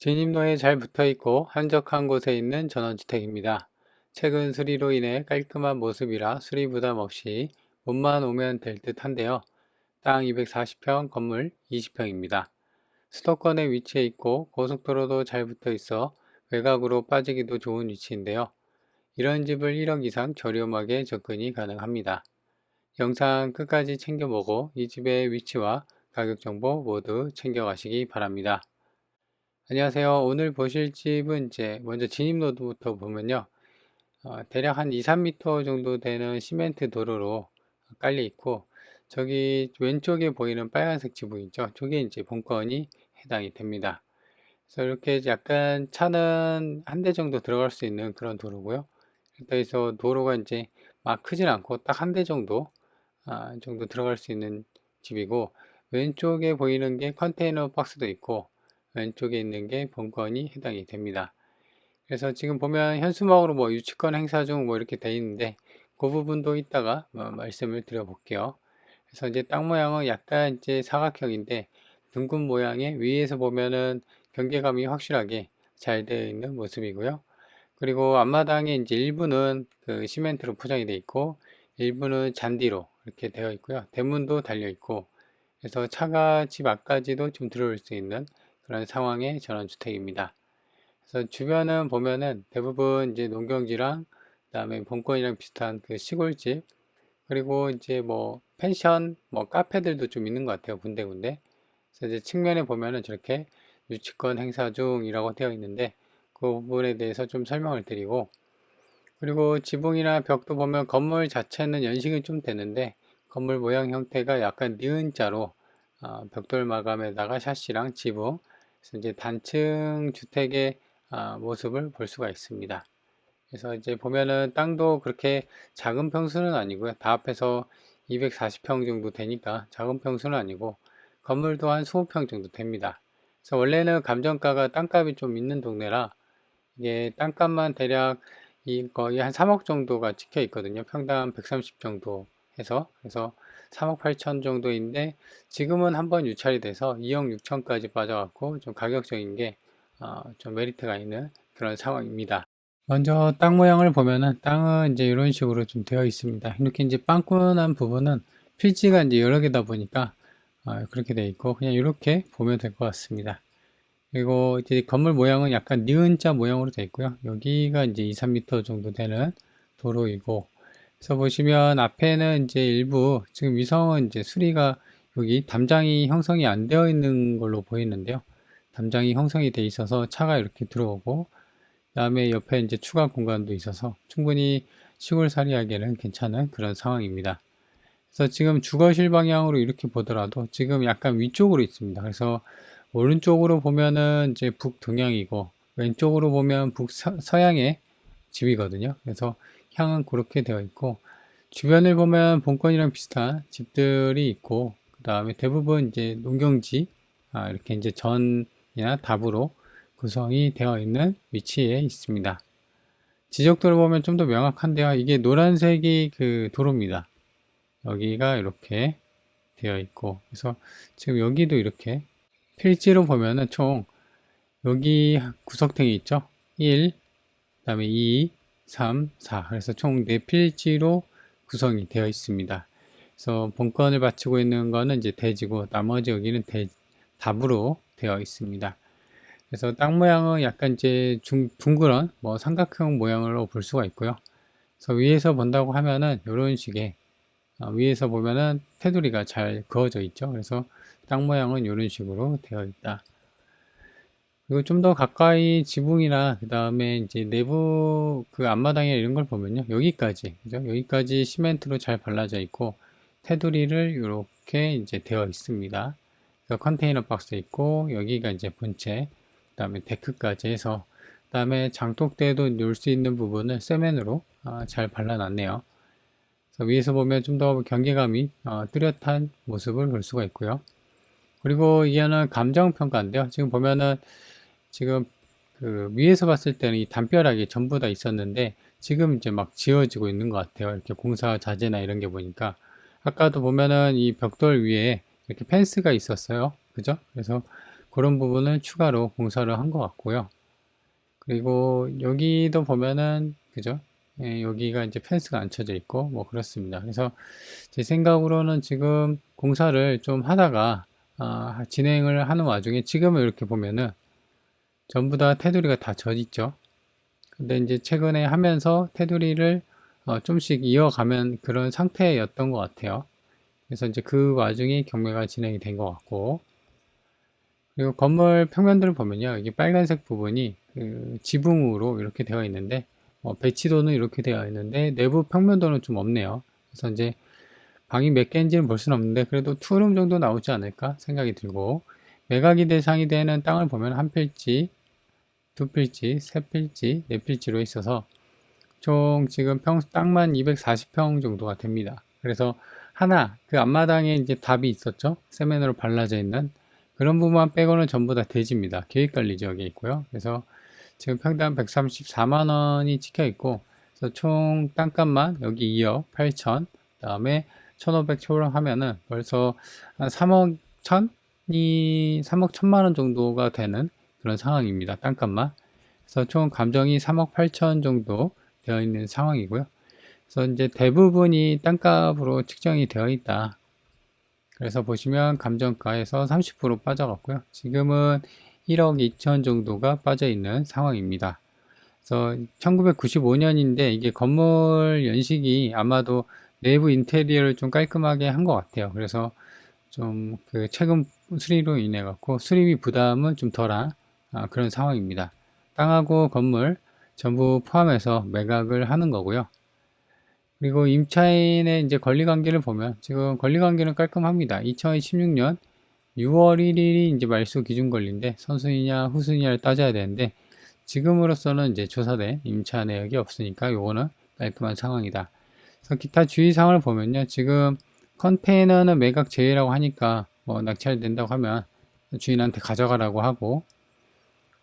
진입로에 잘 붙어있고 한적한 곳에 있는 전원주택입니다. 최근 수리로 인해 깔끔한 모습이라 수리 부담 없이 몸만 오면 될 듯한데요. 땅 240평, 건물 20평입니다. 수도권에 위치해 있고 고속도로도 잘 붙어 있어 외곽으로 빠지기도 좋은 위치인데요. 이런 집을 1억 이상 저렴하게 접근이 가능합니다. 영상 끝까지 챙겨보고 이 집의 위치와 가격 정보 모두 챙겨가시기 바랍니다. 안녕하세요. 오늘 보실 집은 이제 먼저 진입로드부터 보면요. 대략 한 2, 3m 정도 되는 시멘트 도로로 깔려 있고, 저기 왼쪽에 보이는 빨간색 지붕 있죠. 저게 이제 본건이 해당이 됩니다. 그래서 이렇게 약간 차는 한 대 정도 들어갈 수 있는 그런 도로고요. 그래서 도로가 이제 막 크진 않고 딱 한 대 정도 들어갈 수 있는 집이고, 왼쪽에 보이는 게 컨테이너 박스도 있고, 왼쪽에 있는 게 본건이 해당이 됩니다. 그래서 지금 보면 현수막으로 뭐 유치권 행사 중 뭐 이렇게 돼 있는데 그 부분도 이따가 말씀을 드려볼게요. 그래서 이제 땅 모양은 약간 이제 사각형인데 둥근 모양의 위에서 보면은 경계감이 확실하게 잘 되어 있는 모습이고요. 그리고 앞마당에 이제 일부는 그 시멘트로 포장이 되어 있고 일부는 잔디로 이렇게 되어 있고요. 대문도 달려 있고 그래서 차가 집 앞까지도 좀 들어올 수 있는 그런 상황의 전원주택입니다. 그래서 주변은 보면은 대부분 이제 농경지랑 그다음에 본권이랑 비슷한 그 시골집 그리고 이제 뭐 펜션 뭐 카페들도 좀 있는 것 같아요, 군데군데. 그래서 이제 측면에 보면은 저렇게 유치권 행사 중이라고 되어 있는데 그 부분에 대해서 좀 설명을 드리고, 그리고 지붕이나 벽도 보면 건물 자체는 연식이 좀 되는데 건물 모양 형태가 약간 니은자로 벽돌 마감에다가 샤시랑 지붕, 그래서 이제 단층 주택의 모습을 볼 수가 있습니다. 그래서 이제 보면은 땅도 그렇게 작은 평수는 아니고요. 다 합해서 240평 정도 되니까 작은 평수는 아니고 건물도 한 20평 정도 됩니다. 그래서 원래는 감정가가 땅값이 좀 있는 동네라 이게 땅값만 대략 거의 한 3억 정도가 찍혀 있거든요. 평당 130 정도 해서. 그래서 3억 8천 정도인데 지금은 한번 유찰이 돼서 2억 6천까지 빠져갖고 좀 가격적인 게 좀 메리트가 있는 그런 상황입니다. 먼저 땅 모양을 보면은 땅은 이제 이런 식으로 좀 되어 있습니다. 이렇게 이제 빵꾸난 부분은 필지가 이제 여러 개다 보니까 그렇게 되어 있고 그냥 이렇게 보면 될 것 같습니다. 그리고 이제 건물 모양은 약간 니은자 모양으로 되어 있고요. 여기가 이제 2, 3m 정도 되는 도로이고, 그래서 보시면 앞에는 이제 일부 지금 위성은 이제 수리가 여기 담장이 형성이 안 되어 있는 걸로 보이는데요. 담장이 형성이 돼 있어서 차가 이렇게 들어오고, 그다음에 옆에 이제 추가 공간도 있어서 충분히 시골살이하기에는 괜찮은 그런 상황입니다. 그래서 지금 주거실 방향으로 이렇게 보더라도 지금 약간 위쪽으로 있습니다. 그래서 오른쪽으로 보면은 이제 북동향이고 왼쪽으로 보면 북서양의 집이거든요. 그래서 향은 그렇게 되어 있고 주변을 보면 본권이랑 비슷한 집들이 있고 그 다음에 대부분 이제 농경지 이렇게 이제 전이나 답으로 구성이 되어 있는 위치에 있습니다. 지적도를 보면 좀 더 명확한데요. 이게 노란색이 그 도로입니다. 여기가 이렇게 되어 있고 그래서 지금 여기도 이렇게 필지로 보면은 총 여기 구석탱이 있죠. 1, 그 다음에 2, 3, 4 그래서 총 4필지로 구성이 되어 있습니다. 그래서 본건을 바치고 있는 거는 이제 대지고 나머지 여기는 답으로 되어 있습니다. 그래서 땅 모양은 약간 이제 둥그런 뭐 삼각형 모양으로 볼 수가 있고요. 그래서 위에서 본다고 하면은 이런 식의 위에서 보면은 테두리가 잘 그어져 있죠. 그래서 땅 모양은 이런 식으로 되어 있다. 그리고 좀 더 가까이 지붕이나 그 다음에 이제 내부 그 앞마당이나 이런 걸 보면요. 여기까지, 그죠? 여기까지 시멘트로 잘 발라져 있고 테두리를 이렇게 이제 되어 있습니다. 그래서 컨테이너 박스 있고 여기가 이제 본체, 그 다음에 데크까지 해서 그 다음에 장독대도 놓을 수 있는 부분을 세면으로 잘 발라놨네요. 위에서 보면 좀 더 경계감이 뚜렷한 모습을 볼 수가 있고요. 그리고 이거는 감정평가인데요. 지금 보면은 지금 그 위에서 봤을 때는 이 담벼락이 전부 다 있었는데 지금 이제 막 지어지고 있는 것 같아요. 이렇게 공사 자재나 이런 게 보니까 아까도 보면은 이 벽돌 위에 이렇게 펜스가 있었어요. 그죠? 그래서 그런 부분을 추가로 공사를 한 것 같고요. 그리고 여기도 보면은 그죠? 예, 여기가 이제 펜스가 안 쳐져 있고 뭐 그렇습니다. 그래서 제 생각으로는 지금 공사를 좀 하다가 진행을 하는 와중에 지금은 이렇게 보면은 전부 다 테두리가 다 젖 있죠. 근데 이제 최근에 하면서 테두리를 좀씩 이어가면 그런 상태였던 것 같아요. 그래서 이제 그 와중에 경매가 진행이 된 것 같고, 그리고 건물 평면들을 보면요, 이게 빨간색 부분이 그 지붕으로 이렇게 되어 있는데, 배치도는 이렇게 되어 있는데 내부 평면도는 좀 없네요. 그래서 이제 방이 몇 개인지는 볼 수는 없는데 그래도 투룸 정도 나오지 않을까 생각이 들고, 매각이 대상이 되는 땅을 보면 한 필지, 두 필지, 세 필지, 네 필지로 있어서 총 지금 땅만 240평 정도가 됩니다. 그래서 하나, 그 앞마당에 이제 답이 있었죠. 세면으로 발라져 있는 그런 부분만 빼고는 전부 다 대지입니다. 계획관리 지역에 있고요. 그래서 지금 평당 134만 원이 찍혀 있고, 그래서 총 땅값만 여기 2억 8천, 그다음에 1,500 초월하면은 벌써 한 3억 1천이 3억 1천만 원 정도가 되는 그런 상황입니다. 땅값만. 그래서 총 감정이 3억 8천 정도 되어 있는 상황이고요. 그래서 이제 대부분이 땅값으로 측정이 되어 있다. 그래서 보시면 감정가에서 30% 빠져갔고요. 지금은 1억 2천 정도가 빠져 있는 상황입니다. 그래서 1995년인데 이게 건물 연식이 아마도 내부 인테리어를 좀 깔끔하게 한 것 같아요. 그래서 좀 그 최근 수리로 인해 갖고 수리비 부담은 좀 덜한 그런 상황입니다. 땅하고 건물 전부 포함해서 매각을 하는 거고요. 그리고 임차인의 이제 권리관계를 보면 지금 권리관계는 깔끔합니다. 2016년 6월 1일이 이제 말소 기준 권리인데 선순위냐 후순위냐를 따져야 되는데 지금으로서는 이제 조사된 임차 내역이 없으니까 요거는 깔끔한 상황이다. 그래서 기타 주의사항을 보면요. 지금 컨테이너는 매각 제외라고 하니까 뭐 낙찰된다고 하면 주인한테 가져가라고 하고,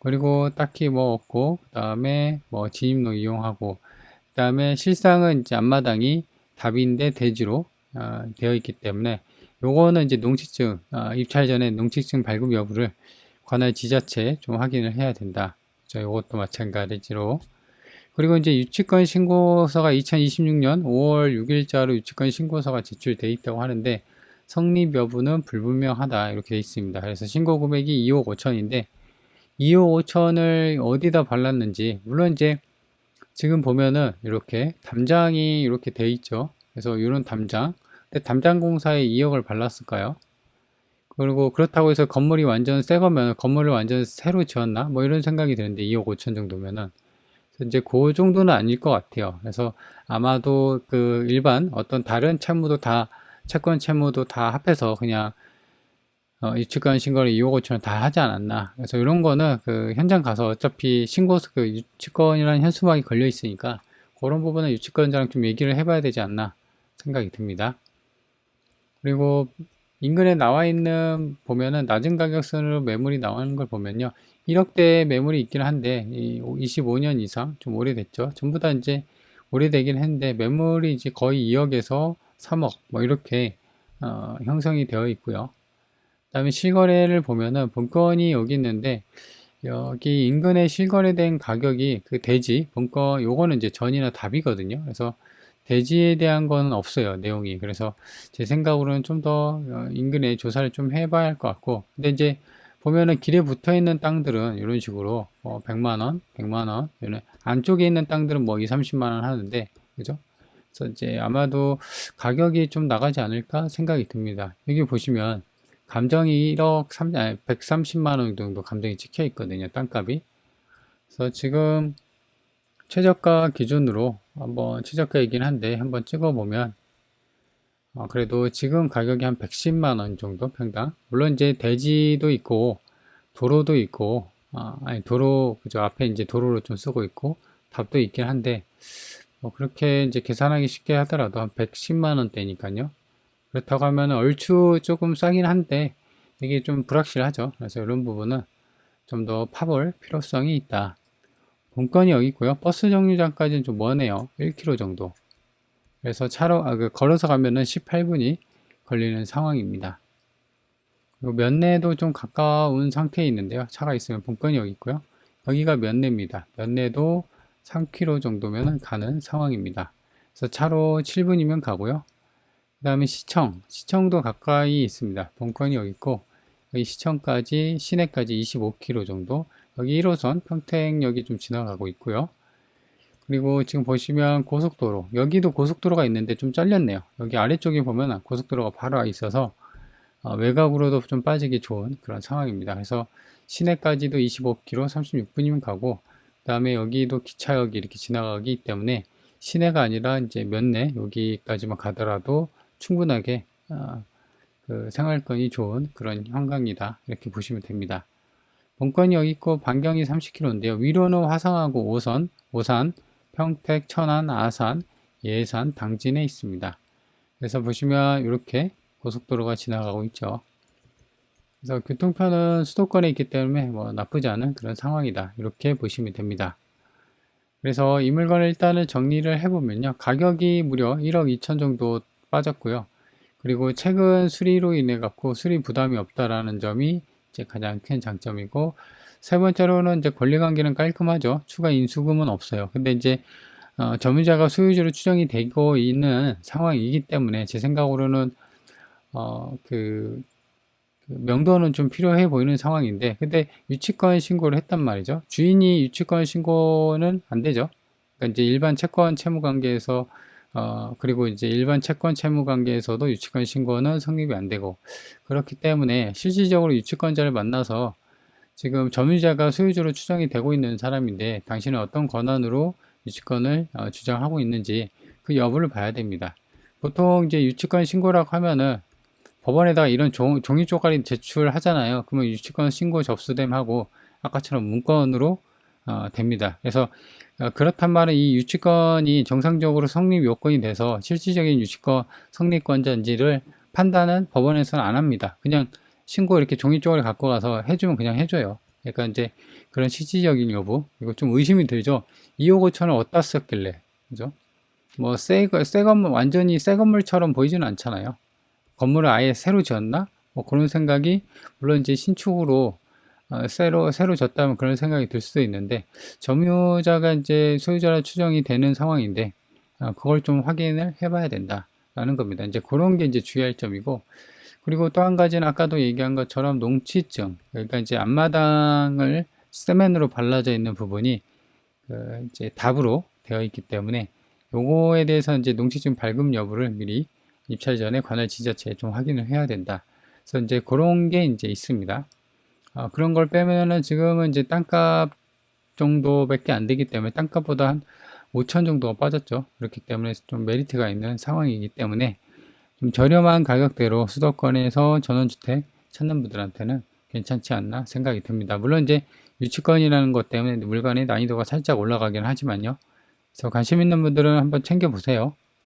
그리고 딱히 뭐 없고, 그 다음에 뭐 진입로 이용하고, 그 다음에 실상은 이제 앞마당이 답인데 대지로 되어 있기 때문에 요거는 이제 농지증 입찰 전에 농지증 발급 여부를 관할 지자체에 좀 확인을 해야 된다. 이것도 마찬가지로. 그리고 이제 유치권 신고서가 2026년 5월 6일자로 유치권 신고서가 제출돼 있다고 하는데 성립 여부는 불분명하다 이렇게 돼 있습니다. 그래서 신고 금액이 2억 5천인데 2억 5천을 어디다 발랐는지, 물론 이제 지금 보면은 이렇게 담장이 이렇게 돼 있죠. 그래서 이런 담장, 근데 담장 공사에 2억을 발랐을까요? 그리고 그렇다고 해서 건물이 완전 새 거면 건물을 완전 새로 지었나? 뭐 이런 생각이 드는데 2억 5천 정도면은 이제 그 정도는 아닐 것 같아요. 그래서 아마도 그 일반 어떤 다른 채무도 다 채권 채무도 다 합해서 그냥 유치권 신고를 2억 5천을 다 하지 않았나. 그래서 이런 거는 그 현장 가서 어차피 신고서 그 유치권이라는 현수막이 걸려 있으니까 그런 부분은 유치권자랑 좀 얘기를 해봐야 되지 않나 생각이 듭니다. 그리고 인근에 나와 있는 보면은 낮은 가격선으로 매물이 나오는 걸 보면요. 1억대 매물이 있긴 한데 25년 이상 좀 오래됐죠. 전부 다 이제 오래되긴 했는데 매물이 이제 거의 2억에서 3억 뭐 이렇게 형성이 되어 있고요. 그다음에 실거래를 보면은 본건이 여기 있는데 여기 인근에 실거래된 가격이 그 대지 본건 요거는 이제 전이나 답이거든요. 그래서 대지에 대한 건 없어요, 내용이. 그래서 제 생각으로는 좀 더 인근에 조사를 좀 해봐야 할 것 같고, 근데 이제 보면은 길에 붙어 있는 땅들은 이런 식으로 100만 원, 100만 원, 이런 안쪽에 있는 땅들은 뭐 2, 30만 원 하는데, 그죠? 그래서 이제 아마도 가격이 좀 나가지 않을까 생각이 듭니다. 여기 보시면 감정이 1억 130만 원 정도 감정이 찍혀 있거든요, 땅값이. 그래서 지금 최저가 기준으로 한번 최저가이긴 한데 한번 찍어보면 그래도 지금 가격이 한 110만 원 정도 평당. 물론 이제 대지도 있고 도로도 있고 아니 도로 그죠, 앞에 이제 도로로 좀 쓰고 있고 답도 있긴 한데 뭐 그렇게 이제 계산하기 쉽게 하더라도 한 110만 원대니까요. 그렇다고 하면 얼추 조금 싸긴 한데 이게 좀 불확실하죠. 그래서 이런 부분은 좀 더 파볼 필요성이 있다. 본건이 여기 있고요. 버스 정류장까지는 좀 머네요. 1km 정도. 그래서 걸어서 가면은 18분이 걸리는 상황입니다. 그리고 면내도 좀 가까운 상태에 있는데요. 차가 있으면 본건이 여기 있고요. 여기가 면내입니다. 면내도 3km 정도면 가는 상황입니다. 그래서 차로 7분이면 가고요. 그 다음에 시청도 가까이 있습니다. 본건이 여기 있고 여기 시청까지 시내까지 25km 정도. 여기 1호선 평택역이 좀 지나가고 있고요. 그리고 지금 보시면 고속도로, 여기도 고속도로가 있는데 좀 잘렸네요. 여기 아래쪽에 보면 고속도로가 바로 있어서 외곽으로도 좀 빠지기 좋은 그런 상황입니다. 그래서 시내까지도 25km 36분이면 가고, 그 다음에 여기도 기차역이 이렇게 지나가기 때문에 시내가 아니라 이제 면내 여기까지만 가더라도 충분하게 그 생활권이 좋은 그런 환경이다, 이렇게 보시면 됩니다. 본건이 여기 있고 반경이 30km인데요. 위로는 화성하고 오산, 평택, 천안, 아산, 예산, 당진에 있습니다. 그래서 보시면 이렇게 고속도로가 지나가고 있죠. 그래서 교통편은 수도권에 있기 때문에 뭐 나쁘지 않은 그런 상황이다, 이렇게 보시면 됩니다. 그래서 이 물건을 일단은 정리를 해보면요, 가격이 무려 1억 2천 정도 빠졌고요. 그리고 최근 수리로 인해 갖고 수리 부담이 없다라는 점이 이제 가장 큰 장점이고, 세 번째로는 이제 권리관계는 깔끔하죠. 추가 인수금은 없어요. 근데 이제 점유자가 소유주로 추정이 되고 있는 상황이기 때문에 제 생각으로는 그 명도는 좀 필요해 보이는 상황인데, 근데 유치권 신고를 했단 말이죠. 주인이 유치권 신고는 안 되죠. 그러니까 이제 일반 채권 채무 관계에서 그리고 이제 일반 채권 채무 관계에서도 유치권 신고는 성립이 안 되고, 그렇기 때문에 실질적으로 유치권자를 만나서 지금 점유자가 소유주로 추정이 되고 있는 사람인데 당신은 어떤 권한으로 유치권을 주장하고 있는지 그 여부를 봐야 됩니다. 보통 이제 유치권 신고라고 하면은 법원에다가 이런 종이 쪼가리 제출하잖아요. 그러면 유치권 신고 접수됨 하고 아까처럼 문건으로 됩니다. 그래서 그렇단 말은 이 유치권이 정상적으로 성립 요건이 돼서 실질적인 유치권 성립권자인지를 판단은 법원에서는 안 합니다. 그냥 신고 이렇게 종이 쪼가리 갖고 가서 해주면 그냥 해줘요. 그러니까 이제 그런 실질적인 여부, 이거 좀 의심이 들죠. 2억 5천을 어디다 썼길래, 그죠? 뭐 새 건물, 완전히 새 건물처럼 보이지는 않잖아요. 건물을 아예 새로 지었나? 뭐 그런 생각이, 물론 이제 신축으로 새로 졌다면 그런 생각이 들 수도 있는데, 점유자가 이제 소유자로 추정이 되는 상황인데 그걸 좀 확인을 해봐야 된다라는 겁니다. 이제 그런 게 이제 주의할 점이고, 그리고 또 한 가지는 아까도 얘기한 것처럼 농취증, 그러니까 이제 앞마당을 세면으로 발라져 있는 부분이 이제 답으로 되어 있기 때문에 요거에 대해서 이제 농취증 발급 여부를 미리 입찰 전에 관할 지자체에 좀 확인을 해야 된다. 그래서 이제 그런 게 이제 있습니다. 그런 걸 빼면은 지금은 이제 땅값 정도밖에 안 되기 때문에 땅값보다 한 5천 정도가 빠졌죠. 그렇기 때문에 좀 메리트가 있는 상황이기 때문에 좀 저렴한 가격대로 수도권에서 전원주택 찾는 분들한테는 괜찮지 않나 생각이 듭니다. 물론 이제 유치권이라는 것 때문에 물건의 난이도가 살짝 올라가긴 하지만요. 그래서 관심 있는 분들은 한번 챙겨보세요.